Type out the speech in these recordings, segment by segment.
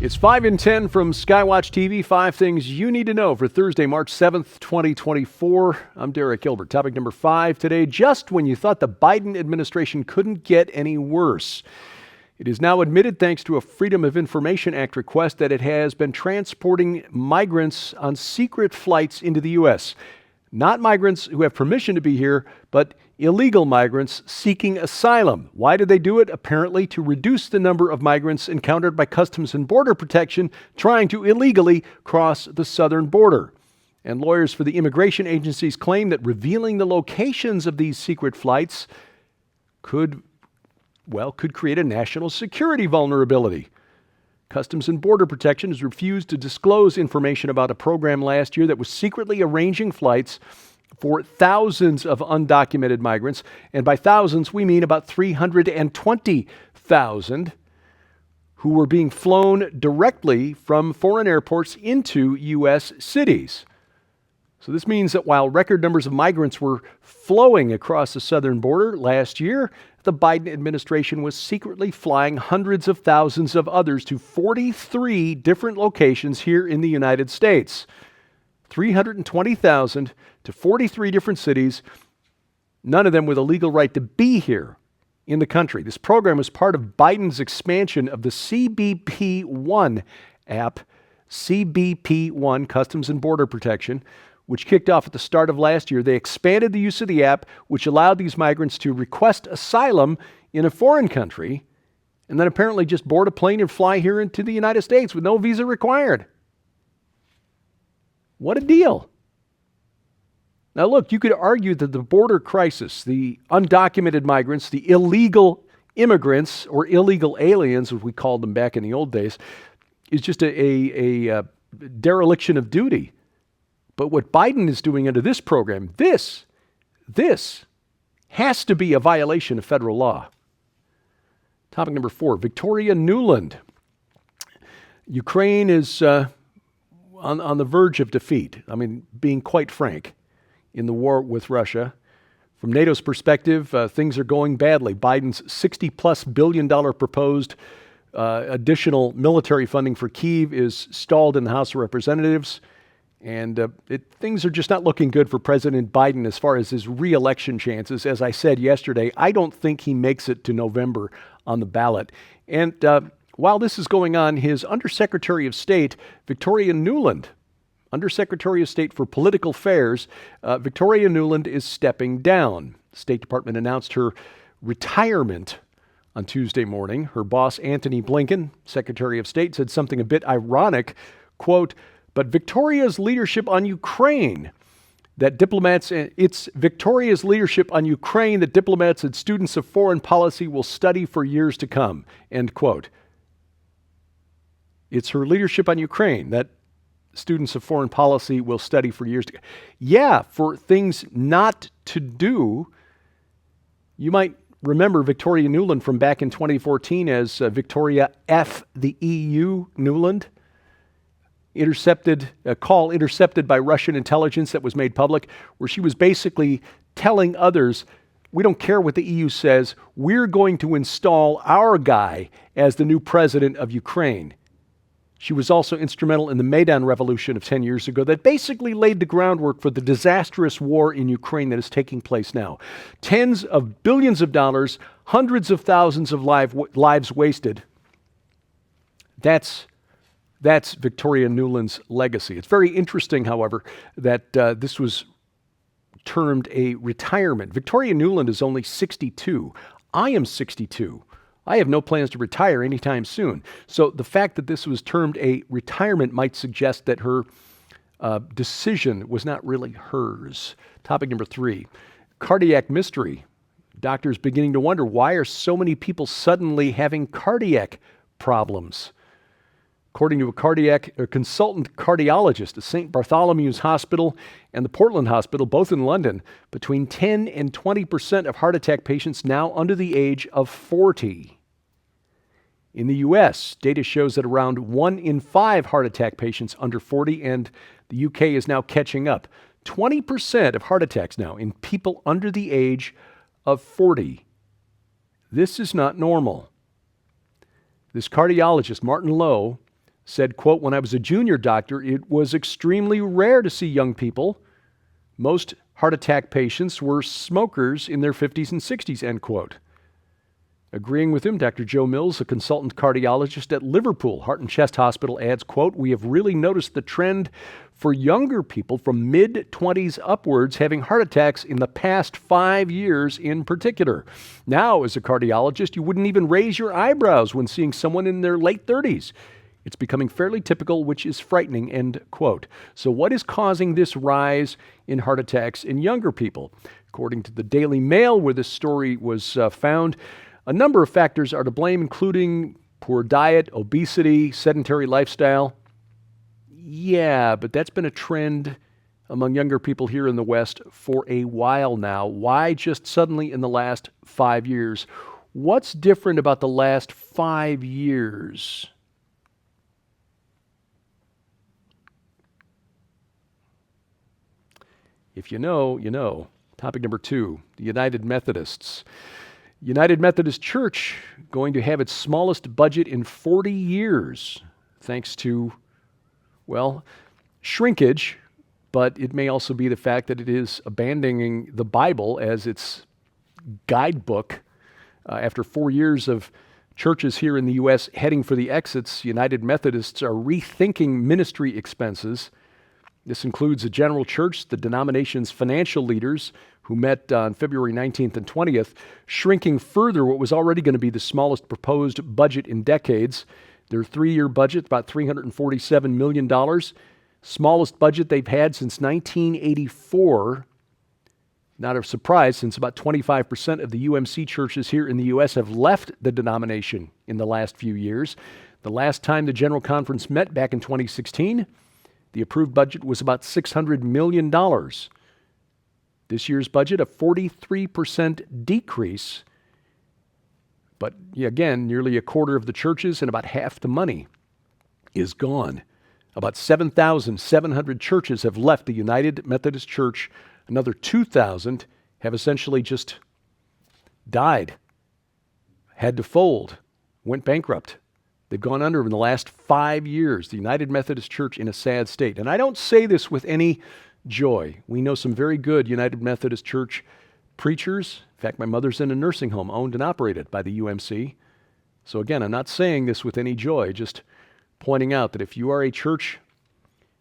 It's 5 in 10 from Skywatch TV. 5 things you need to know for Thursday, March 7th, 2024. I'm Derek Gilbert. Topic number 5 today, just when you thought the Biden administration couldn't get any worse. It is now admitted, thanks to a Freedom of Information Act request, that it has been transporting migrants on secret flights into the U.S. Not migrants who have permission to be here, but illegal migrants seeking asylum. Why did they do it? Apparently to reduce the number of migrants encountered by Customs and Border Protection trying to illegally cross the southern border. And lawyers for the immigration agencies claim that revealing the locations of these secret flights could create a national security vulnerability. Customs and Border Protection has refused to disclose information about a program last year that was secretly arranging flights for thousands of undocumented migrants, and by thousands we mean about 320,000 who were being flown directly from foreign airports into U.S. cities. So this means that while record numbers of migrants were flowing across the southern border last year, the Biden administration was secretly flying hundreds of thousands of others to 43 different locations here in the United States. 320,000 to 43 different cities, none of them with a legal right to be here in the country. This program was part of Biden's expansion of the CBP-1 app, CBP-1, Customs and Border Protection, which kicked off at the start of last year. They expanded the use of the app, which allowed these migrants to request asylum in a foreign country, and then apparently just board a plane and fly here into the United States with no visa required. What a deal. Now look, you could argue that the border crisis, the undocumented migrants, the illegal immigrants, or illegal aliens, as we called them back in the old days, is just a dereliction of duty. But what Biden is doing under this program, this has to be a violation of federal law. Topic number 4, Victoria Nuland. Ukraine is on the verge of defeat. I mean, being quite frank, in the war with Russia. From NATO's perspective, things are going badly. Biden's $60+ billion proposed additional military funding for Kyiv is stalled in the House of Representatives. And things are just not looking good for President Biden as far as his re-election chances. As I said yesterday, I don't think he makes it to November on the ballot. And while this is going on, his Undersecretary of State, Victoria Nuland, Undersecretary of State for Political Affairs, Victoria Nuland is stepping down. The State Department announced her retirement on Tuesday morning. Her boss, Antony Blinken, Secretary of State, said something a bit ironic, quote, "But Victoria's leadership on Ukraine, it's Victoria's leadership on Ukraine that diplomats and students of foreign policy will study for years to come," end quote. It's her leadership on Ukraine that students of foreign policy will study for years to come. Yeah, for things not to do. You might remember Victoria Nuland from back in 2014 as Victoria F. the EU Nuland. A call intercepted by Russian intelligence that was made public, where she was basically telling others, we don't care what the EU says, we're going to install our guy as the new president of Ukraine. She was also instrumental in the Maidan Revolution of 10 years ago that basically laid the groundwork for the disastrous war in Ukraine that is taking place now. Tens of billions of dollars, hundreds of thousands of lives wasted. That's Victoria Nuland's legacy. It's very interesting, however, that this was termed a retirement. Victoria Nuland is only 62. I am 62. I have no plans to retire anytime soon. So the fact that this was termed a retirement might suggest that her decision was not really hers. Topic number 3, cardiac mystery. Doctors beginning to wonder, why are so many people suddenly having cardiac problems? According to a consultant cardiologist at St. Bartholomew's Hospital and the Portland Hospital, both in London, between 10 and 20% of heart attack patients now under the age of 40. In the U.S., data shows that around 1 in 5 heart attack patients under 40, and the U.K. is now catching up. 20% of heart attacks now in people under the age of 40. This is not normal. This cardiologist, Martin Lowe, said, quote, "When I was a junior doctor, it was extremely rare to see young people. Most heart attack patients were smokers in their 50s and 60s, end quote." Agreeing with him, Dr. Joe Mills, a consultant cardiologist at Liverpool Heart and Chest Hospital, adds, quote, "We have really noticed the trend for younger people from mid-20s upwards having heart attacks in the past 5 years in particular. Now, as a cardiologist, you wouldn't even raise your eyebrows when seeing someone in their late 30s. It's becoming fairly typical, which is frightening," end quote. So what is causing this rise in heart attacks in younger people? According to the Daily Mail, where this story was found, a number of factors are to blame, including poor diet, obesity, sedentary lifestyle. Yeah, but that's been a trend among younger people here in the West for a while now. Why just suddenly in the last 5 years? What's different about the last 5 years? If you know, you know. Topic number 2, the United Methodists. United Methodist Church going to have its smallest budget in 40 years, thanks to, well, shrinkage, but it may also be the fact that it is abandoning the Bible as its guidebook. After 4 years of churches here in the U.S. heading for the exits, United Methodists are rethinking ministry expenses. This includes the general church, the denomination's financial leaders, who met on February 19th and 20th, shrinking further what was already going to be the smallest proposed budget in decades. Their 3-year budget, about $347 million, smallest budget they've had since 1984. Not a surprise, since about 25% of the UMC churches here in the U.S. have left the denomination in the last few years. The last time the General Conference met back in 2016, the approved budget was about $600 million. This year's budget, a 43% decrease. But again, nearly a quarter of the churches and about half the money is gone. About 7,700 churches have left the United Methodist Church. Another 2,000 have essentially just died, had to fold, went bankrupt. They've gone under in the last 5 years, the United Methodist Church in a sad state. And I don't say this with any joy. We know some very good United Methodist Church preachers. In fact, my mother's in a nursing home owned and operated by the UMC. So again, I'm not saying this with any joy, just pointing out that if you are a church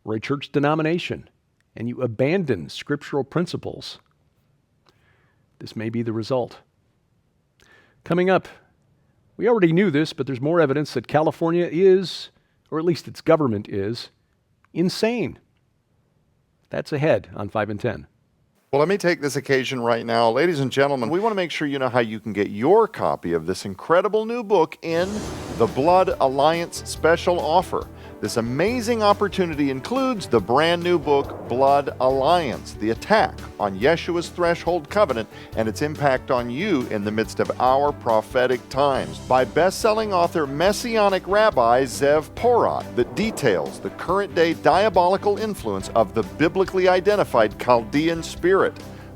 or a church denomination and you abandon scriptural principles, this may be the result. Coming up, we already knew this, but there's more evidence that California is, or at least its government is, insane. That's ahead on 5 and 10. Well, let me take this occasion right now. Ladies and gentlemen, we want to make sure you know how you can get your copy of this incredible new book in the Blood Alliance special offer. This amazing opportunity includes the brand new book, Blood Alliance, the attack on Yeshua's threshold covenant and its impact on you in the midst of our prophetic times, by best-selling author Messianic Rabbi Zev Porat, that details the current-day diabolical influence of the biblically identified Chaldean spirit,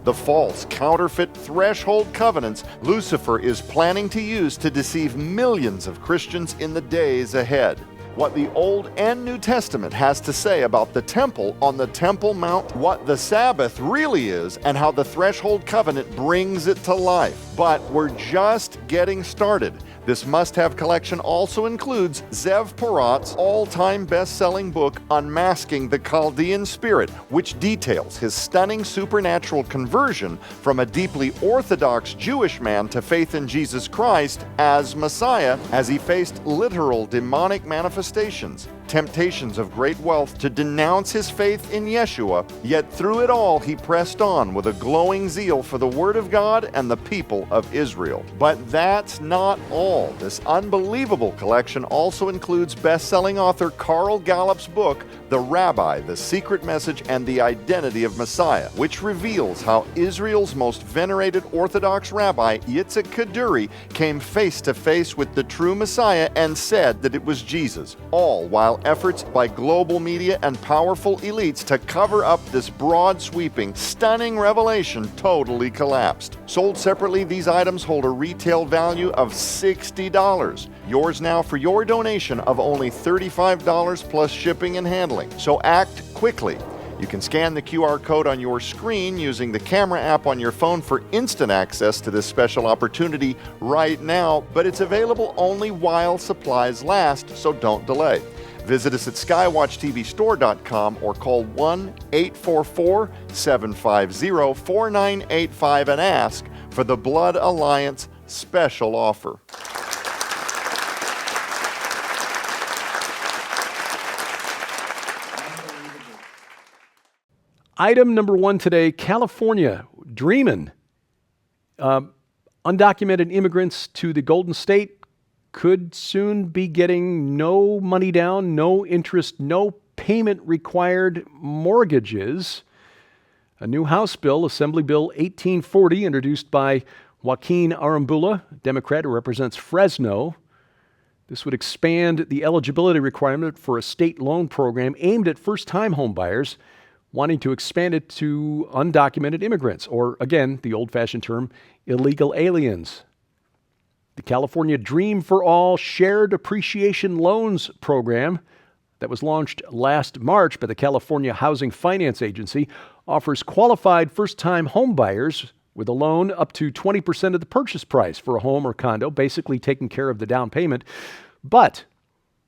the false, counterfeit threshold covenants Lucifer is planning to use to deceive millions of Christians in the days ahead. What the Old and New Testament has to say about the temple on the Temple Mount, what the Sabbath really is, and how the threshold covenant brings it to life. But we're just getting started. This must-have collection also includes Zev Porat's all-time best-selling book, Unmasking the Chaldean Spirit, which details his stunning supernatural conversion from a deeply Orthodox Jewish man to faith in Jesus Christ as Messiah, as he faced literal demonic manifestations, temptations of great wealth to denounce his faith in Yeshua, yet through it all he pressed on with a glowing zeal for the Word of God and the people of Israel. But that's not all. This unbelievable collection also includes best-selling author Carl Gallup's book, The Rabbi, The Secret Message and the Identity of Messiah, which reveals how Israel's most venerated Orthodox rabbi, Yitzhak Kaduri, came face to face with the true Messiah and said that it was Jesus, all while while efforts by global media and powerful elites to cover up this broad-sweeping, stunning revelation totally collapsed. Sold separately, these items hold a retail value of $60. Yours now for your donation of only $35 plus shipping and handling. So act quickly. You can scan the QR code on your screen using the camera app on your phone for instant access to this special opportunity right now, but it's available only while supplies last, so don't delay. Visit us at skywatchtvstore.com or call 1-844-750-4985 and ask for the Blood Alliance special offer. Item number one today, California, dreamin'. Undocumented immigrants to the Golden State could soon be getting no money down, no interest, no payment required mortgages. A new House bill, Assembly Bill 1840, introduced by Joaquin Arambula, Democrat who represents Fresno. This would expand the eligibility requirement for a state loan program aimed at first-time homebuyers, wanting to expand it to undocumented immigrants, or again, the old-fashioned term, illegal aliens. The California Dream for All Shared Appreciation Loans program that was launched last March by the California Housing Finance Agency offers qualified first-time homebuyers with a loan up to 20% of the purchase price for a home or condo, basically taking care of the down payment. But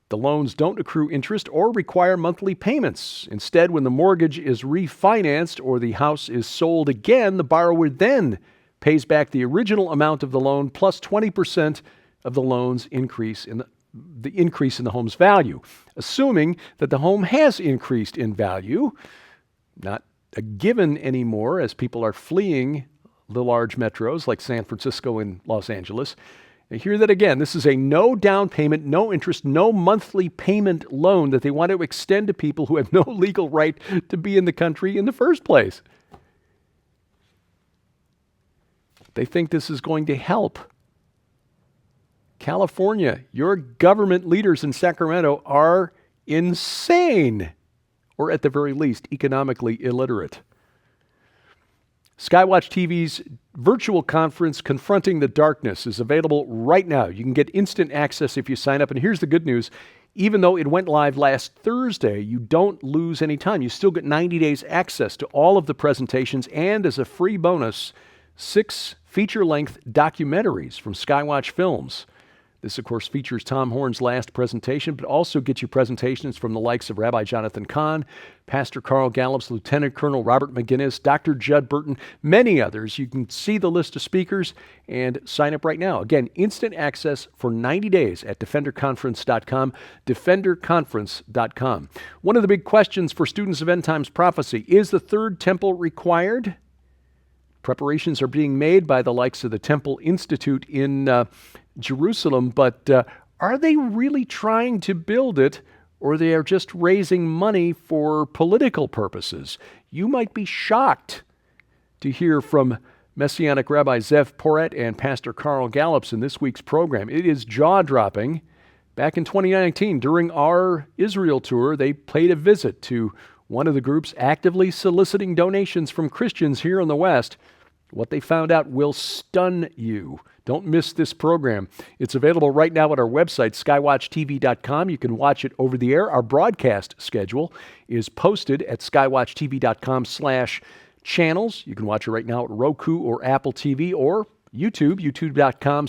the loans don't accrue interest or require monthly payments. Instead, when the mortgage is refinanced or the house is sold again, the borrower then pays back the original amount of the loan plus 20% of the loan's increase in the home's value, assuming that the home has increased in value, not a given anymore as people are fleeing the large metros like San Francisco and Los Angeles. And hear that again. This is a no down payment, no interest, no monthly payment loan that they want to extend to people who have no legal right to be in the country in the first place. They think this is going to help. California, your government leaders in Sacramento are insane, or at the very least, economically illiterate. Skywatch TV's virtual conference, Confronting the Darkness, is available right now. You can get instant access if you sign up. And here's the good news. Even though it went live last Thursday, you don't lose any time. You still get 90 days access to all of the presentations, and as a free bonus, 6 feature-length documentaries from Skywatch Films. This, of course, features Tom Horn's last presentation, but also gets you presentations from the likes of Rabbi Jonathan Cahn, Pastor Carl Gallups, Lieutenant Colonel Robert McGinnis, Dr. Judd Burton, many others. You can see the list of speakers and sign up right now. Again, instant access for 90 days at defenderconference.com, defenderconference.com. One of the big questions for students of End Times Prophecy, is the third temple required? Preparations are being made by the likes of the Temple Institute in Jerusalem, but are they really trying to build it, or they are just raising money for political purposes? You might be shocked to hear from Messianic Rabbi Zev Poret and Pastor Carl Gallups in this week's program. It is jaw-dropping. Back in 2019, during our Israel tour, they paid a visit to one of the groups actively soliciting donations from Christians here in the West. What they found out will stun you. Don't miss this program. It's available right now at our website, skywatchtv.com. You can watch it over the air. Our broadcast schedule is posted at skywatchtv.com/channels. You can watch it right now at Roku or Apple TV or YouTube, youtube.com/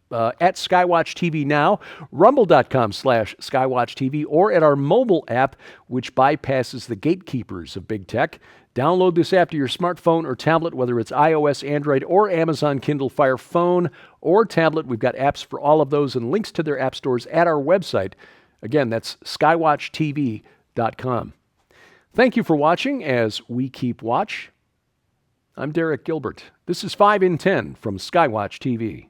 at Skywatch TV now, rumble.com/Skywatch TV, or at our mobile app, which bypasses the gatekeepers of big tech. Download this app to your smartphone or tablet, whether it's iOS, Android, or Amazon Kindle Fire phone or tablet. We've got apps for all of those and links to their app stores at our website. Again, that's skywatchtv.com. Thank you for watching as we keep watch. I'm Derek Gilbert. This is 5 in 10 from Skywatch TV.